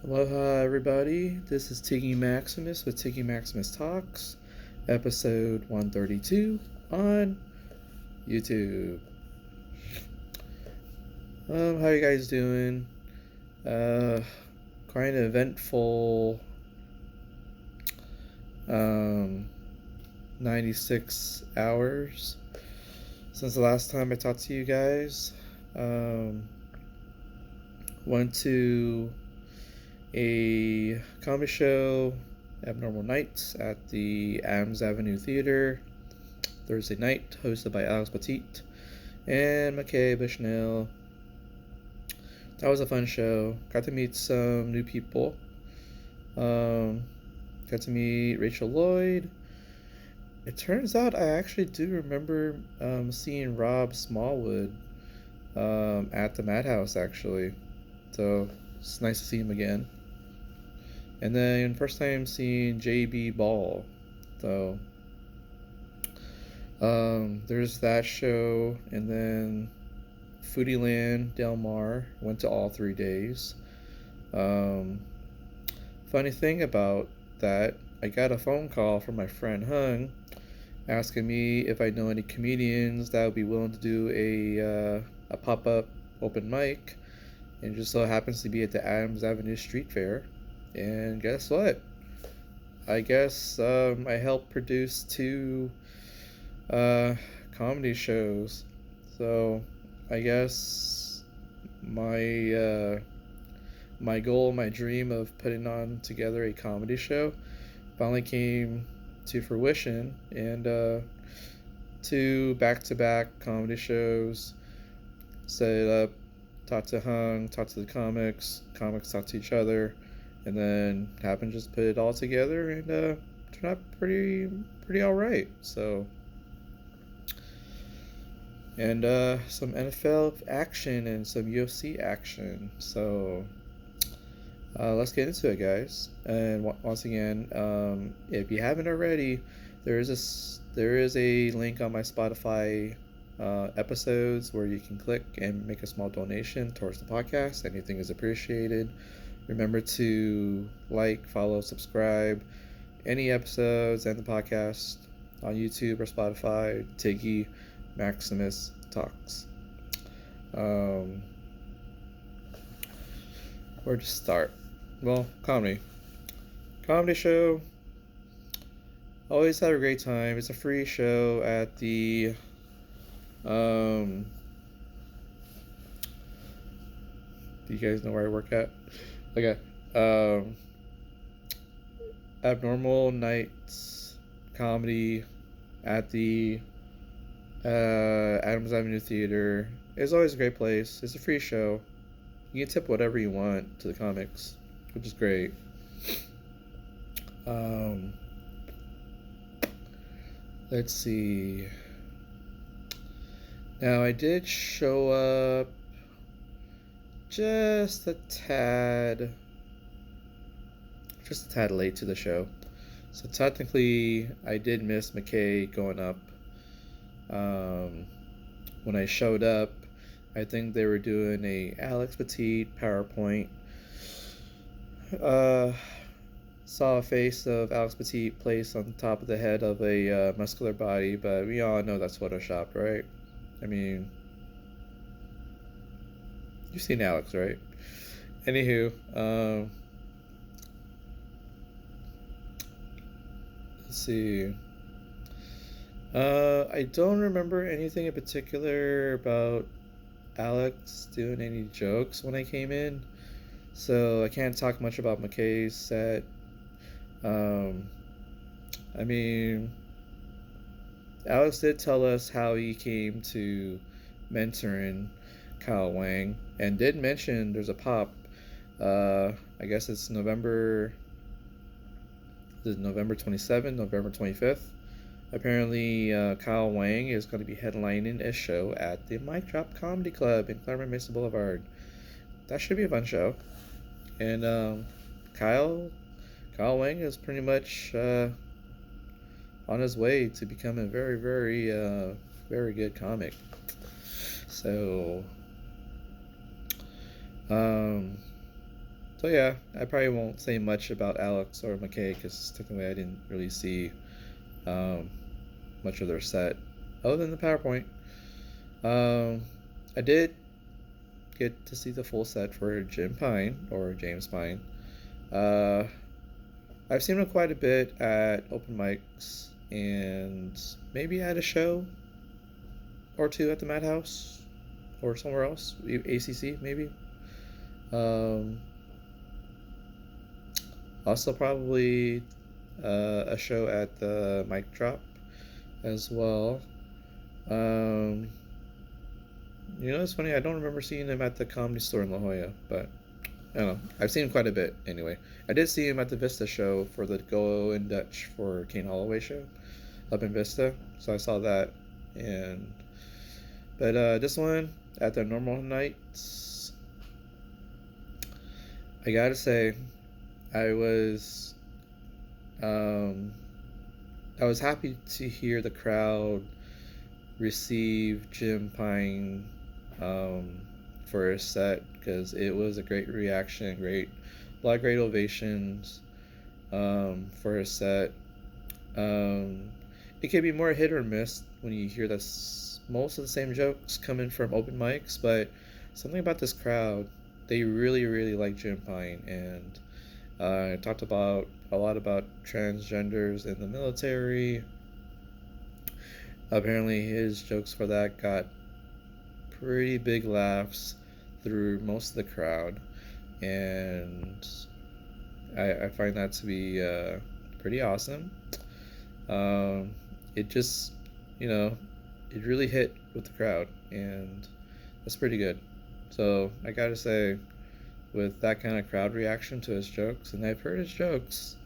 Aloha, everybody. This is Tiggy Maximus with Tiggy Maximus Talks, episode 132 on YouTube. How you guys doing? Quite an eventful 96 hours since the last time I talked to you guys. Went to a comedy show, Abnormal Nights, at the Adams Avenue Theater Thursday night, hosted by Alex Petit and McKay Bushnell. That was a fun show. Got to meet some new people. Got to meet Rachel Lloyd. It turns out I actually do remember seeing Rob Smallwood at the Madhouse, actually. So it's nice to see him again. And then first time seeing JB Ball. So there's that show, and then Foodieland Del Mar. Went to all 3 days. Funny thing about that, I got a phone call from my friend Hung asking me if I know any comedians that would be willing to do a pop-up open mic, and it just so happens to be at the Adams Avenue Street Fair. And guess what? I guess I helped produce 2 comedy shows. So I guess my goal, my dream of putting on together a comedy show finally came to fruition. And 2 back-to-back comedy shows, set it up, talk to Hung, talk to the comics talk to each other, and then happened to just put it all together, and turned out pretty all right. So, and some NFL action and some UFC action. So let's get into it, guys. And once again, if you haven't already, there is a link on my Spotify episodes where you can click and make a small donation towards the podcast. Anything is appreciated. Remember to like, follow, subscribe any episodes and the podcast on YouTube or Spotify. Tiggy Maximus Talks. Where to start? Well, comedy show. Always have a great time. It's a free show at the do you guys know where I work at? Okay. Abnormal Nights Comedy at the Adams Avenue Theater. It's always a great place. It's a free show. You can tip whatever you want to the comics, which is great. Let's see. Now, I did show up just a tad late to the show. So technically, I did miss McKay going up. When I showed up, I think they were doing a Alex Petit PowerPoint. Saw a face of Alex Petit placed on top of the head of a muscular body, but we all know that's photoshopped, right? I mean, you've seen Alex, right? Anywho, let's see. I don't remember anything in particular about Alex doing any jokes when I came in, so I can't talk much about McKay's set. I mean, Alex did tell us how he came to mentoring Kyle Wang, and did mention there's a pop. I guess it's November 27th, November 25th. Apparently, Kyle Wang is going to be headlining a show at the Mic Drop Comedy Club in Claremont Mesa Boulevard. That should be a fun show. And Kyle Wang is pretty much on his way to becoming a very, very good comic. So So yeah, I probably won't say much about Alex or McKay because technically I didn't really see um, much of their set other than the PowerPoint. Um, I did get to see the full set for Jim Pine or James Pine. Uh, I've seen him quite a bit at open mics and maybe at a show or two at the Madhouse or somewhere else, ACC maybe. Um, Also, probably a show at the Mic Drop as well. Um, it's funny. I don't remember seeing him at the Comedy Store in La Jolla, but I don't know. I've seen him quite a bit anyway. I did see him at the Vista show for the Go in Dutch for Kane Holloway show up in Vista, so I saw that. And but this one at the normal nights, I gotta say, I was um, I was happy to hear the crowd receive Jim Pine um, for his set because it was a great reaction, a lot of great ovations for his set. It can be more hit or miss when you hear most of the same jokes coming from open mics, but something about this crowd, they really, really like Jim Pine, and I talked about a lot about transgenders in the military. Apparently, his jokes for that got pretty big laughs through most of the crowd, and I find that to be pretty awesome. It just, it really hit with the crowd, and that's pretty good. So I gotta say, with that kind of crowd reaction to his jokes, and I've heard his jokes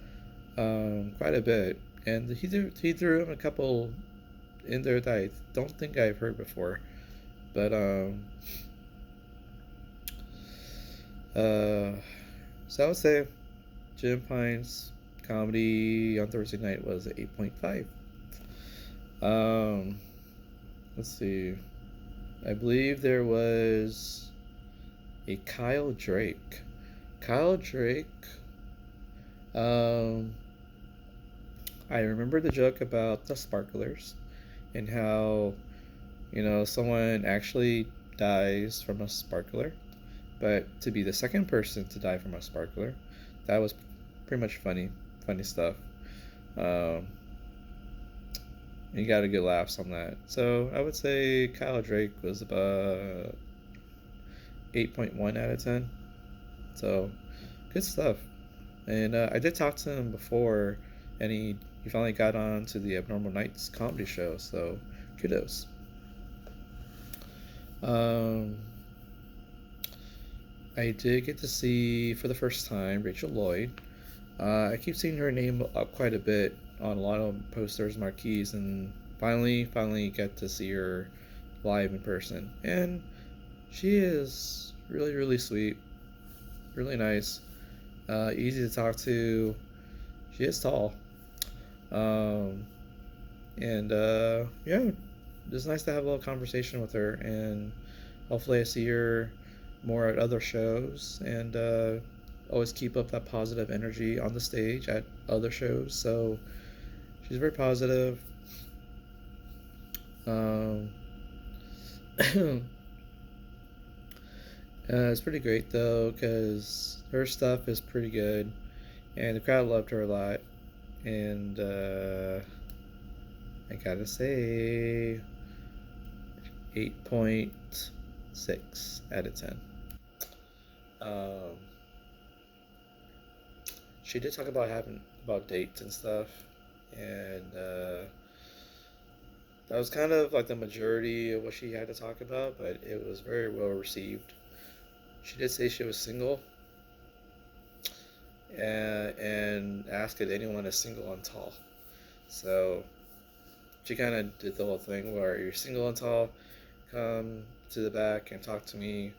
quite a bit, and he threw in a couple in there that I don't think I've heard before, but so I would say Jim Pine's comedy on Thursday night was 8.5. Um, let's see. I believe there was a Kyle Drake. Kyle Drake. Um, I remember the joke about the sparklers and how, someone actually dies from a sparkler, but to be the second person to die from a sparkler, that was pretty much funny stuff. Um, you got a good laughs on that. So I would say Kyle Drake was about 8.1 out of 10. So good stuff. And I did talk to him before, and he finally got on to the Abnormal Nights comedy show. So kudos. I did get to see for the first time Rachel Lloyd. I keep seeing her name up quite a bit on a lot of posters, marquees, and finally get to see her live in person. And she is really, really sweet, really nice, easy to talk to. She is tall. And yeah, it's nice to have a little conversation with her, and hopefully I see her more at other shows, and always keep up that positive energy on the stage at other shows. So she's very positive. It's pretty great though, because her stuff is pretty good, and the crowd loved her a lot. And I gotta say, 8.6 out of 10. Um, she did talk about dates and stuff, and that was kind of like the majority of what she had to talk about, but it was very well received. She did say she was single, and asked if anyone is single and tall. So she kind of did the whole thing where you're single and tall, come to the back and talk to me.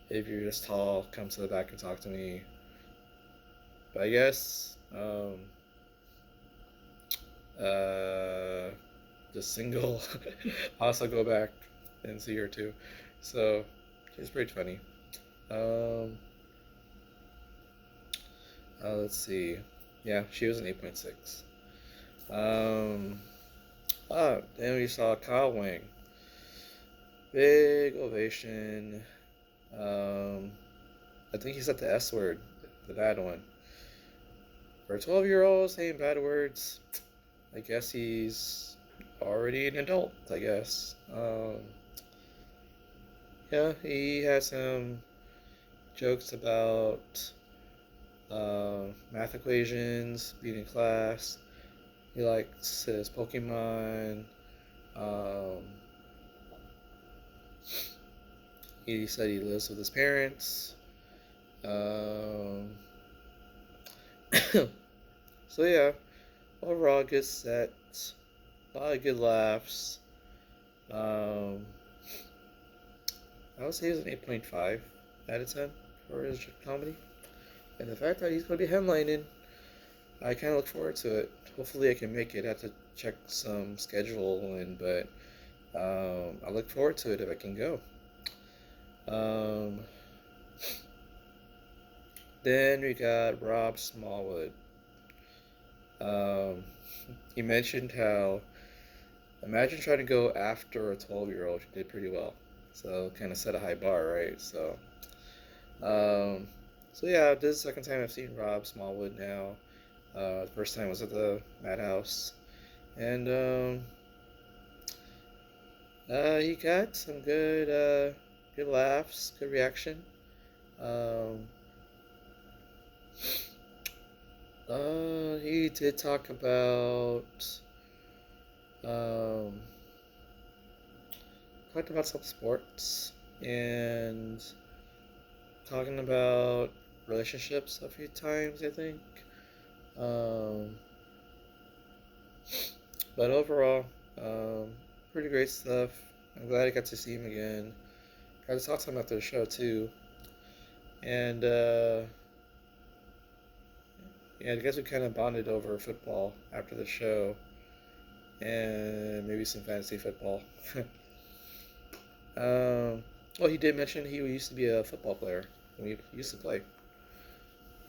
If you're just tall, come to the back and talk to me. But I guess the single also go back and see her too. So she's pretty funny. Um, Let's see. Yeah, she was an 8.6. Um, then we saw Kyle Wang. Big ovation. Um, I think he said the S word, the bad one. For a 12-year-old saying bad words, I guess he's already an adult, I guess. Yeah, he had some jokes about math equations, being in class. He likes his Pokemon. Um, he said he lives with his parents. Um, so yeah, overall good set. A lot of good laughs. Um, I would say he was an 8.5 out of 10 for his comedy. And the fact that he's going to be headlining, I kind of look forward to it. Hopefully I can make it. I have to check some scheduling, but I look forward to it if I can go. Then we got Rob Smallwood. He mentioned how, imagine trying to go after a 12-year-old who did pretty well. So kind of set a high bar, right? Um, so yeah, this is the second time I've seen Rob Smallwood now. The first time was at the Madhouse, and he got some good laughs, good reaction. Um, he did talk about um, some sports and talking about relationships a few times, I think. Um, but overall, pretty great stuff. I'm glad I got to see him again. Got to talk to him after the show too. And yeah, I guess we kind of bonded over football after the show, and maybe some fantasy football. Well, he did mention he used to be a football player when he used to play,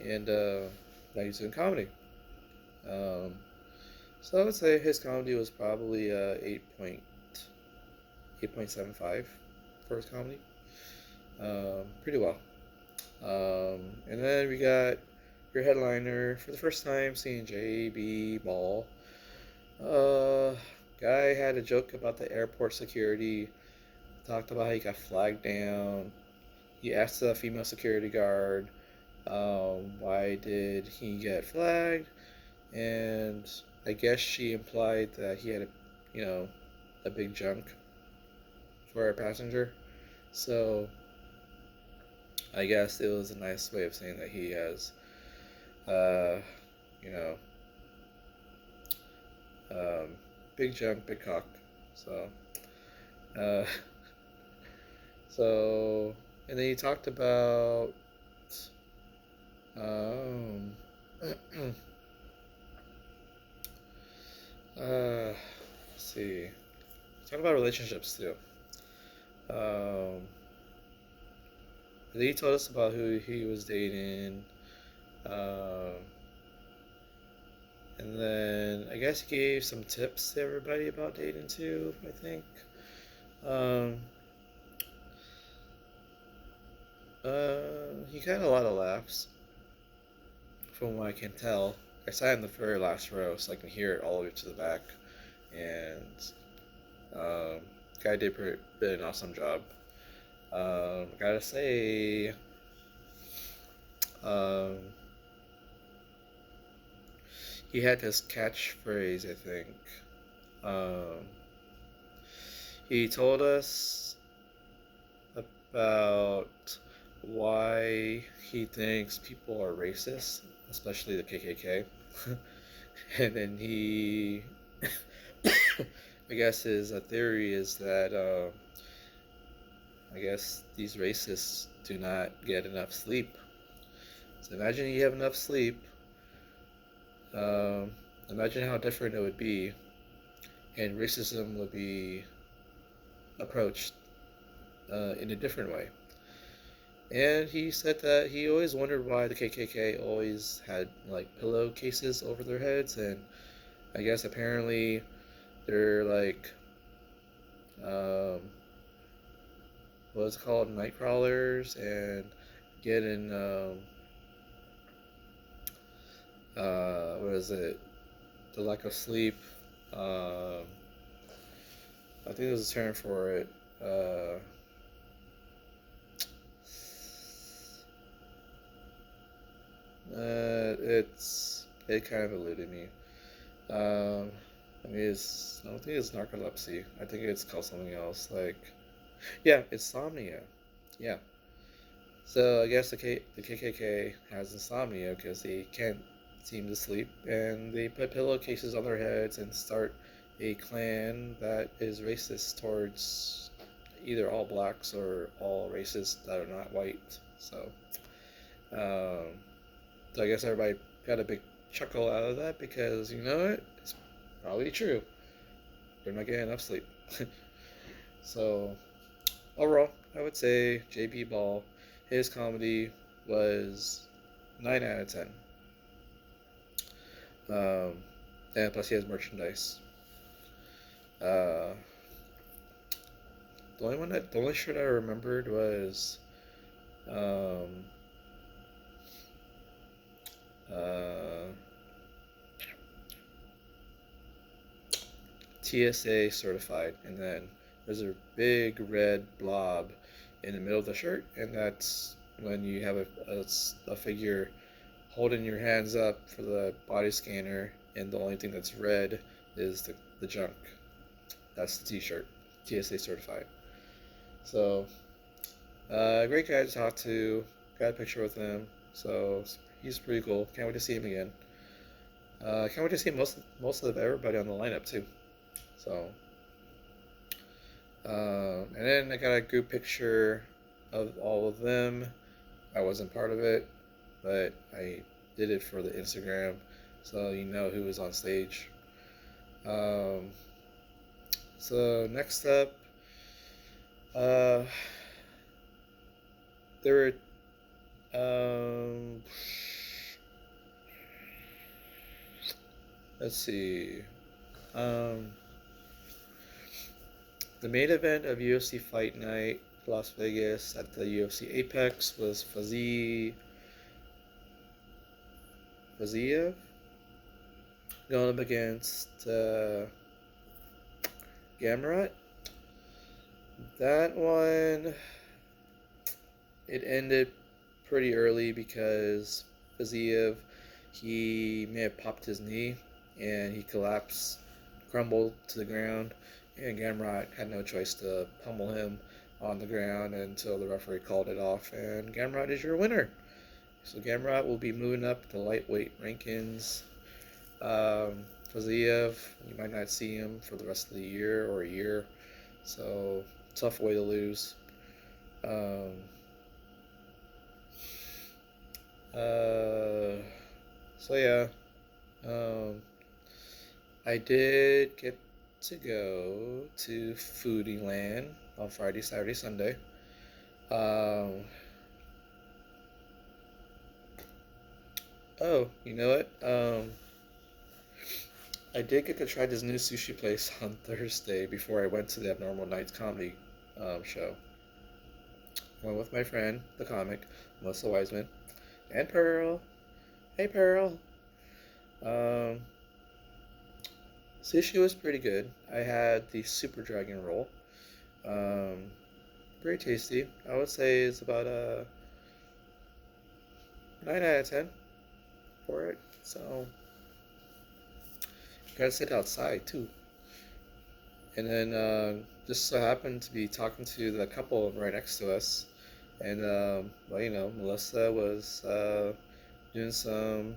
and now he's doing comedy. Um, so I would say his comedy was probably 8.75 for his comedy. Pretty well. And then we got your headliner for the first time seeing J.B. Ball. Guy had a joke about the airport security. Talked about how he got flagged down. He asked the female security guard, why did he get flagged? And I guess she implied that he had a big junk for a passenger. So I guess it was a nice way of saying that he has, you know, big junk, big cock. So, uh, and then he talked about, let's see, talk about relationships too. Then he told us about who he was dating. And then I guess he gave some tips to everybody about dating too, I think. He got a lot of laughs, from what I can tell. I sat in the very last row, so I can hear it all the way to the back. And guy did an awesome job. I gotta say, he had this catchphrase, I think. He told us about why he thinks people are racist, especially the KKK. And then I guess his theory is that I guess these racists do not get enough sleep. So imagine you have enough sleep. Imagine how different it would be, and racism would be approached in a different way. And he said that he always wondered why the KKK always had like pillowcases over their heads, and I guess apparently they're like um, what's it called, night crawlers, and getting what is it, the lack of sleep. Um, I think there's a term for it. Uh, it kind of eluded me. I mean, I don't think it's narcolepsy. I think it's called something else. Like, yeah, it's insomnia. Yeah. So I guess the KKK has insomnia because they can't seem to sleep, and they put pillowcases on their heads and start a clan that is racist towards either all blacks or all races that are not white. Um, so I guess everybody got a big chuckle out of that because you know what? It's probably true. They're not getting enough sleep. So overall, I would say JB Ball, his comedy was 9 out of 10. Um, and plus he has merchandise. Uh, the only shirt I remembered was um, uh, TSA certified, and then there's a big red blob in the middle of the shirt, and that's when you have a figure holding your hands up for the body scanner, and the only thing that's red is the junk. That's the t-shirt, TSA certified. So, great guy to talk to. Got a picture with him, so he's pretty cool. Can't wait to see him again. Can't wait to see most of everybody on the lineup too. So, and then I got a group picture of all of them. I wasn't part of it, but I did it for the Instagram, so you know who was on stage. Um, so next up, uh, there were let's see, um, the main event of UFC Fight Night Las Vegas at the UFC Apex was Fiziev going up against Gamrot. That one, it ended pretty early because Fiziev, he may have popped his knee and he collapsed, crumbled to the ground, and Gamrot had no choice to pummel him on the ground until the referee called it off, and Gamrot is your winner. So Gamrot will be moving up the lightweight rankings. Fiziev, you might not see him for the rest of the year or a year, so tough way to lose. Um, so yeah, um, I did get to go to Foodie Land on Friday, Saturday, Sunday. Oh, you know what? I did get to try this new sushi place on Thursday before I went to the Abnormal Nights comedy show. I went with my friend, the comic, Melissa Wiseman, and Pearl. Hey, Pearl. Um, Sushi was pretty good. I had the Super Dragon roll. Um, Very tasty. I would say it's about a 9 out of 10 for it. So gotta sit outside too. And then just so happened to be talking to the couple right next to us, and well, you know, Melissa was doing some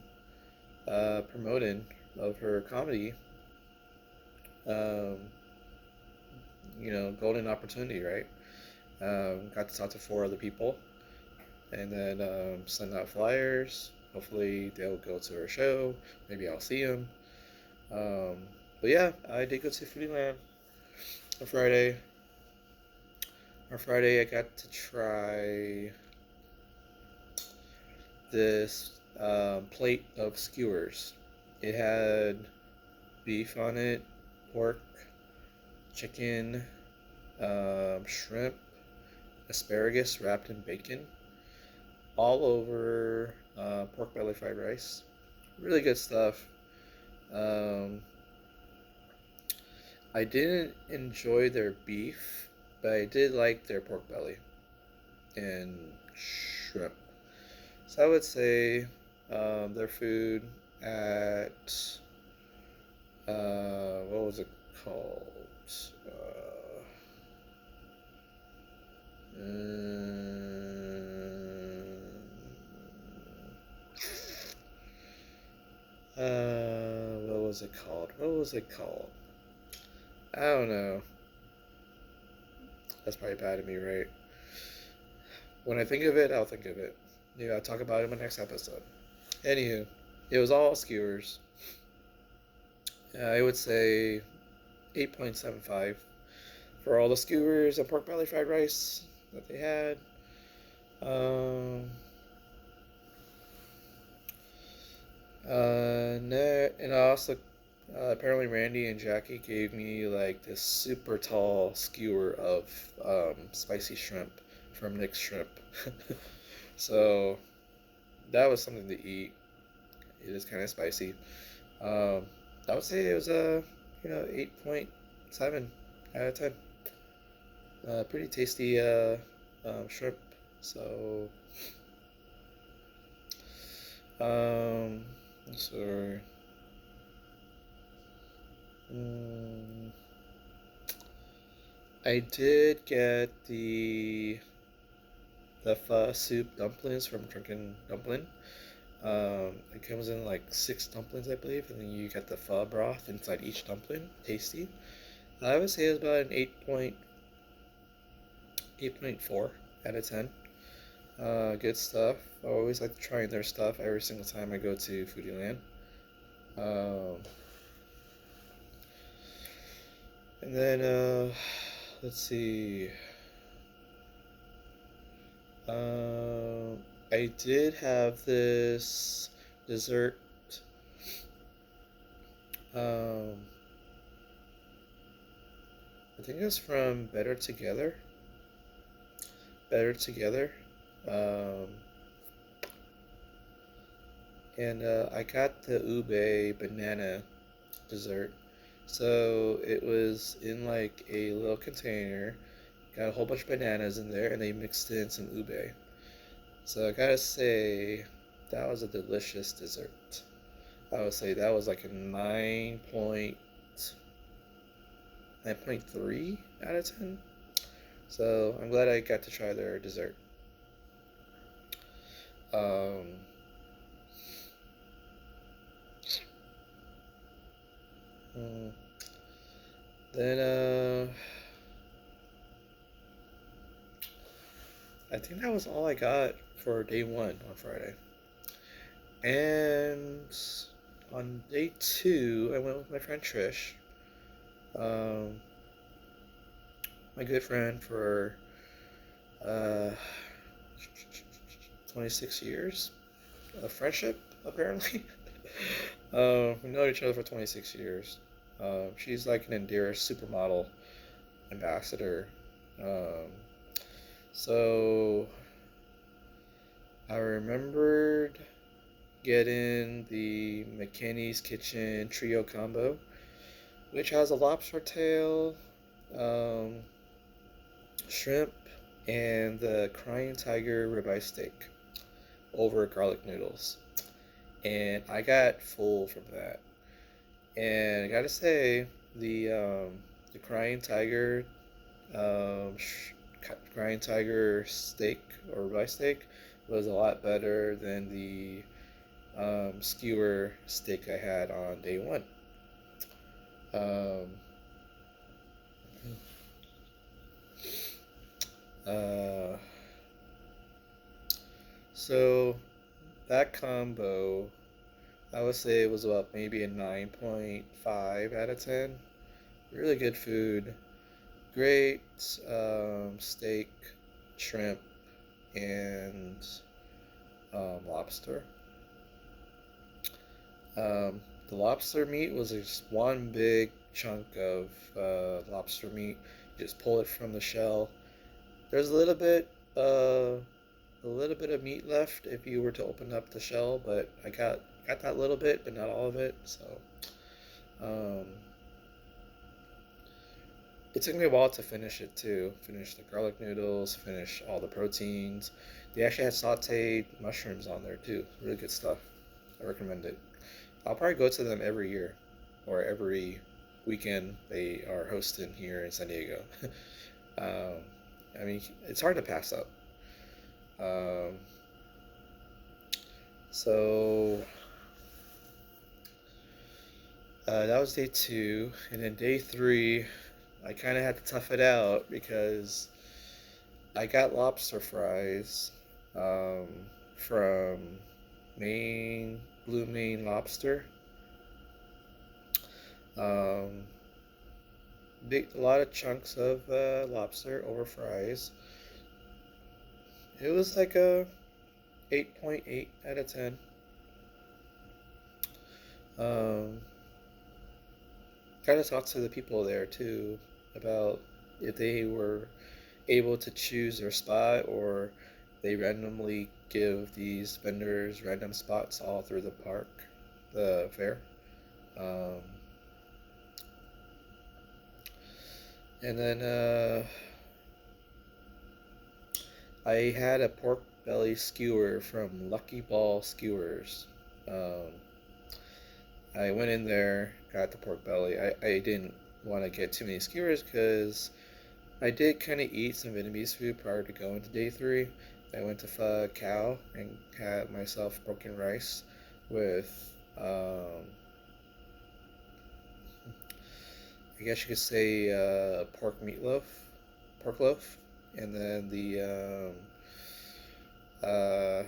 promoting of her comedy. Um, you know, golden opportunity, right? Got to talk to 4 other people, and then send out flyers. Hopefully, they'll go to her show. Maybe I'll see them. Um, but yeah, I did go to Foodie Land on Friday. On Friday, I got to try this plate of skewers. It had beef on it, pork, chicken, shrimp, asparagus wrapped in bacon, all over pork belly fried rice. Really good stuff. Um, I didn't enjoy their beef, but I did like their pork belly and shrimp. So I would say their food at what was it called? What was it called? What was it called? I don't know. That's probably bad of me, right? When I think of it, I'll think of it. Maybe I'll talk about it in my next episode. Anywho, it was all skewers. I would say 8.75 for all the skewers and pork belly fried rice that they had. And I also apparently Randy and Jackie gave me like this super tall skewer of spicy shrimp from Nick's Shrimp. So that was something to eat. It is kind of spicy. Um, I would say it was a 8.7 out of 10. Pretty tasty shrimp. So sorry. I did get the pho soup dumplings from Drunken Dumpling. It comes in like 6 dumplings, I believe, and then you get the pho broth inside each dumpling. Tasty. I would say it's about an 8.4 out of 10. Good stuff. I always like trying their stuff every single time I go to Foodieland. And then, let's see. I did have this dessert. I think it's from Better Together. Better Together. And I got the ube banana dessert. So it was in like a little container, got a whole bunch of bananas in there, and they mixed in some ube. So I gotta say, that was a delicious dessert. I would say that was like a 9.3 out of 10. So I'm glad I got to try their dessert. Then I think that was all I got for day 1 on Friday. And on day 2, I went with my friend Trish. My good friend for 26 years of friendship, apparently. We know each other for 26 years. She's like an Indira supermodel ambassador. So I remembered getting the McKinney's Kitchen Trio Combo, which has a lobster tail, shrimp, and the Crying Tiger ribeye steak over garlic noodles. And I got full from that. And I gotta say, the um, Crying Tiger steak or ribeye steak was a lot better than the skewer steak I had on day 1. So that combo, I would say it was about maybe a 9.5 out of 10. Really good food. Great steak, shrimp, and lobster. The lobster meat was just one big chunk of lobster meat. You just pull it from the shell. There's a little bit of meat left if you were to open up the shell, but I got that little bit, but not all of it. So um, it took me a while to finish it too. Finish the garlic noodles, finish all the proteins. They actually had sautéed mushrooms on there too. Really good stuff. I recommend it. I'll probably go to them every year or every weekend they are hosting here in San Diego. um, I mean, it's hard to pass up. Um, so that was day 2, and then day 3, I kind of had to tough it out because I got lobster fries um, from Blue Maine Lobster. Um, a lot of chunks of lobster over fries. It was like a 8.8 out of 10. Um, Kind of talked to the people there too about if they were able to choose their spot or they randomly give these vendors random spots all through the park, the fair. Um, and then I had a pork belly skewer from Lucky Ball Skewers. Um, I went in there, got the pork belly. I didn't want to get too many skewers because I did kind of eat some Vietnamese food prior to going to day 3. I went to Pho Cow and had myself broken rice with, I guess you could say, pork loaf, and then I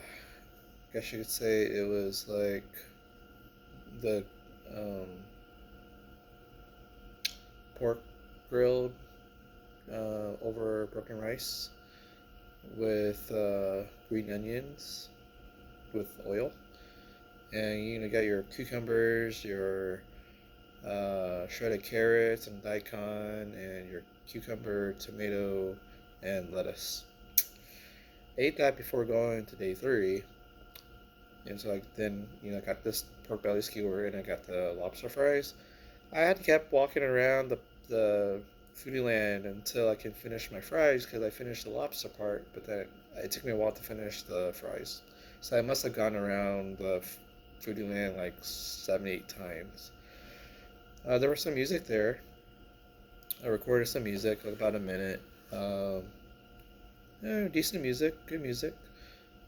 guess you could say it was like the um, pork grilled over broken rice with green onions with oil, and you got your cucumbers, your shredded carrots and daikon, and your cucumber, tomato, and lettuce. I ate that before going to day 3, and so then I got this pork belly skewer and I got the lobster fries. I had to keep walking around the foodie land until I can finish my fries because I finished the lobster part, but then it took me a while to finish the fries. So I must have gone around the foodie land like 7, 8 times. There was some music there. I recorded some music, like about a minute. Decent music, good music.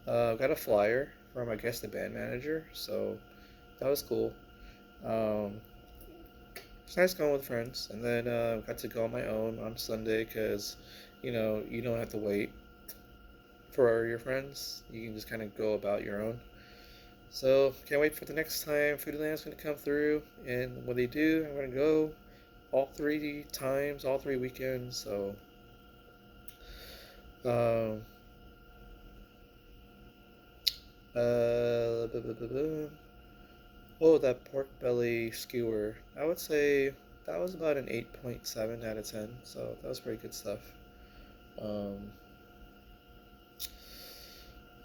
Got a flyer from, I guess, the band manager, so that was cool. Um, it's nice going with friends, and then got to go on my own on Sunday because, you don't have to wait for your friends. You can just kind of go about your own. So can't wait for the next time Foodland's going to come through, and when they do, I'm going to go all 3 times, all 3 weekends. So um, oh, that pork belly skewer. I would say that was about an 8.7 out of 10. So that was pretty good stuff. Um,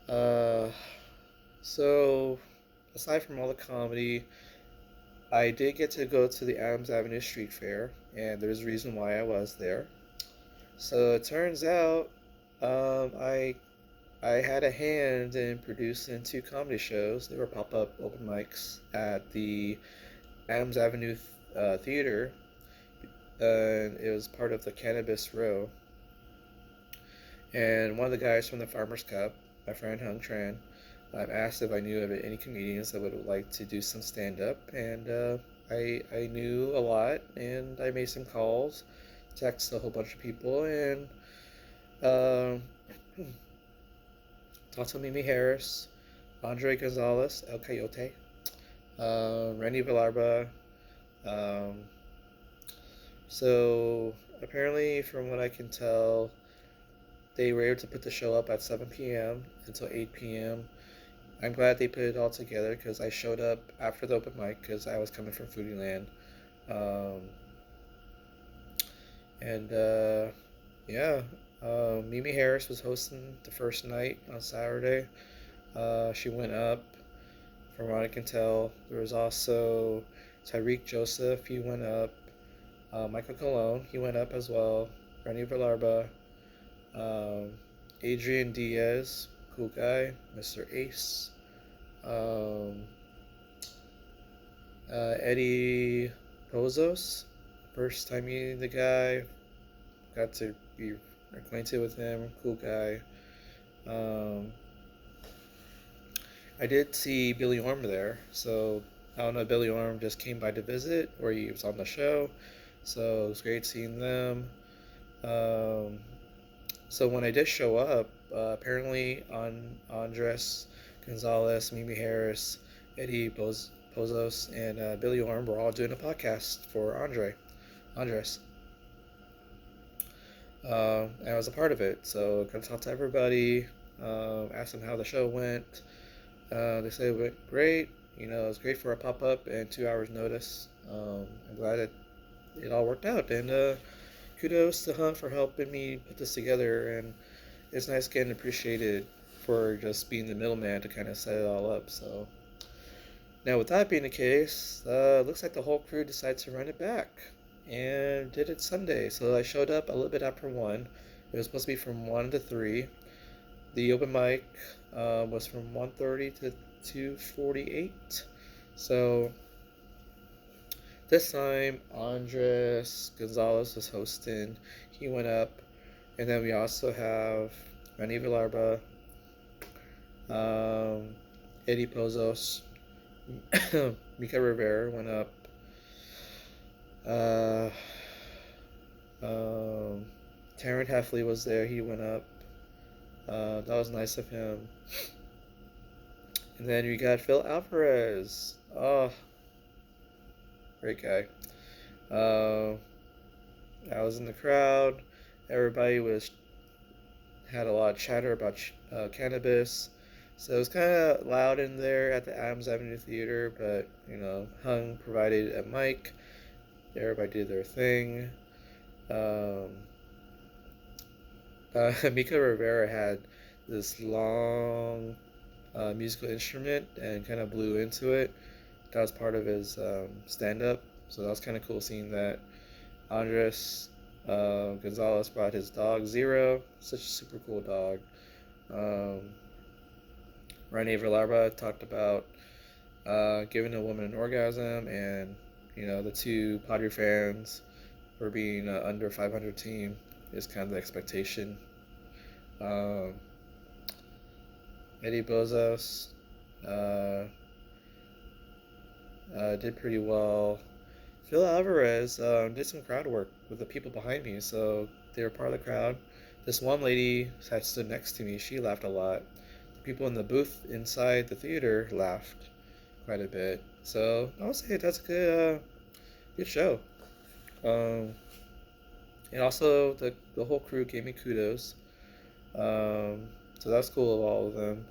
uh, so aside from all the comedy, I did get to go to the Adams Avenue Street Fair, and there's a reason why I was there. So it turns out I had a hand in producing 2 comedy shows. They were pop-up open mics at the Adams Avenue Theater, and it was part of the Cannabis Row. And one of the guys from the Farmers Cup, my friend Hung Tran, asked if I knew of any comedians that would like to do some stand-up, and I knew a lot, and I made some calls, texted a whole bunch of people, and uh, talked to Mimi Harris, Andre Gonzalez, El Coyote, Randy Villarba. Um, so apparently, from what I can tell, they were able to put the show up at 7 p.m. until 8 p.m. I'm glad they put it all together because I showed up after the open mic because I was coming from Foodie Land. Um, and yeah, Mimi Harris was hosting the first night on Saturday. She went up, from what I can tell. There was also Tyreek Joseph, he went up. Michael Colon, he went up as well. Rennie Villarba. Um, Adrian Diaz, cool guy. Mr. Ace. Um, Eddie Pozos, first time meeting the guy. Got to be acquainted with him. Cool guy. Um, I did see Billy Orm there, so I don't know if Billy Orm just came by to visit or he was on the show. So it was great seeing them. Um, so when I did show up, apparently Andres Gonzalez, Mimi Harris, Eddie Pozos, and Billy Orm were all doing a podcast for Andres. And I was a part of it, so got to talk to everybody, asked them how the show went. They said it went great. You know, it was great for a pop up and 2 hours notice. I'm glad it all worked out, and kudos to Hunt for helping me put this together. And it's nice getting appreciated for just being the middleman to kind of set it all up. So now, with that being the case, looks like the whole crew decided to run it back and did it Sunday. So I showed up a little bit after 1. It was supposed to be from 1 to 3. The open mic was from 1:30 to 2:48. So this time, Andres Gonzalez was hosting. He went up. And then we also have Rennie Villarba, Eddie Pozos, Mika Rivera went up. Taryn Heffley was there. He went up. That was nice of him. And then we got Phil Alvarez. Oh, great guy. I was in the crowd. Everybody had a lot of chatter about cannabis. So it was kind of loud in there at the Adams Avenue Theater, but Hung provided a mic. Everybody did their thing. Mika Rivera had this long musical instrument and kind of blew into it. That was part of his stand-up, so that was kind of cool seeing that. Andres Gonzalez brought his dog Zero, such a super cool dog. Renee Villarba talked about giving a woman an orgasm, and the two Padre fans for being an under 500 team is kind of the expectation. Eddie Bozos did pretty well. Phil Alvarez did some crowd work with the people behind me, so they were part of the crowd. This one lady that stood next to me, she laughed a lot. The people in the booth inside the theater laughed quite a bit. So I would say that's a good show. And also the whole crew gave me kudos. So that's cool of all of them.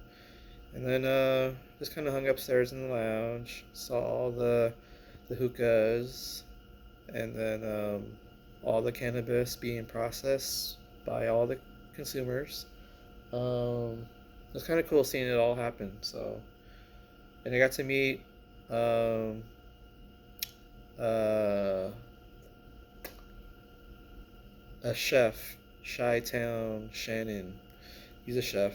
And then just kind of hung upstairs in the lounge, saw all the hookahs, and then all the cannabis being processed by all the consumers. It was kind of cool seeing it all happen. So, and I got to meet a chef, Chi-Town Shannon. He's a chef.